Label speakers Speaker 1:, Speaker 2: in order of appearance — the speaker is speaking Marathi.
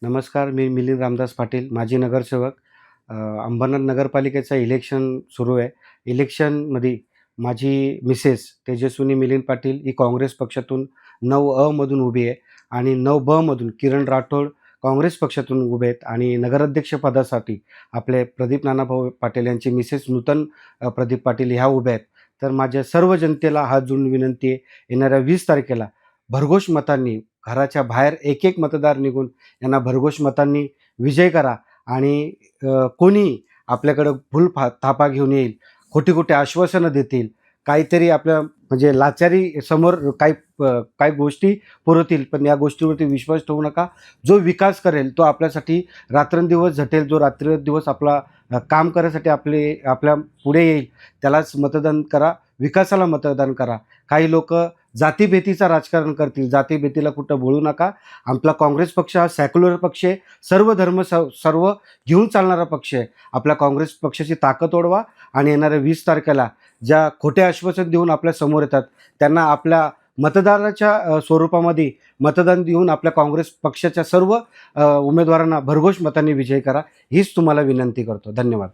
Speaker 1: नमस्कार, मी मिलिंद रामदास पाटील, माजी नगरसेवक. अंबरनाथ नगरपालिकेचं इलेक्शन सुरू आहे. इलेक्शनमध्ये माझी मिसेस तेजस्विनी मिलिंद पाटील ही काँग्रेस पक्षातून 9 मधून उभी आहे आणि 9 मधून किरण राठोड काँग्रेस पक्षातून उभे आहेत आणि नगराध्यक्षपदासाठी आपले प्रदीप नानाभाऊ पाटील यांची मिसेस नूतन प्रदीप पाटील ह्या उभ्या आहेत. तर माझ्या सर्व जनतेला हात जोडून विनंती आहे, येणाऱ्या 20 तारखेला भरघोस मतांनी घराच्या बाहेर एक मतदार निघून यांना भरघोस मतांनी विजय करा आणि कोणी आपल्याकडं थापा घेऊन येईल, खोटी आश्वासनं देतील, काहीतरी आपल्या म्हणजे लाचारी समोर काही गोष्टी पुरवतील, पण या गोष्टीवरती विश्वास ठेवू नका. जो विकास करेल तो आपल्यासाठी रात्रंदिवस झटेल, जो रात्रंदिवस आपला काम करण्यासाठी आपल्या पुढे येईल त्यालाच मतदान करा, विकासाला मतदान करा. काही लोक जातीभेदीचं राजकारण करतील, जातीभेदीला कुठं बोलू नका. आपला काँग्रेस पक्ष हा सॅक्युलर पक्ष आहे, सर्व धर्म सर्व घेऊन चालणारा पक्ष आहे. आपल्या काँग्रेस पक्षाची ताकद ओढवा आणि येणाऱ्या 20 तारखेला ज्या खोटे आश्वासन देऊन आपल्या समोर येतात त्यांना आपल्या मतदाराच्या स्वरूपामध्ये मतदान देऊन आपल्या काँग्रेस पक्षाच्या सर्व उमेदवारांना भरघोस मतांनी विजयी करा, हीच तुम्हाला विनंती करतो. धन्यवाद.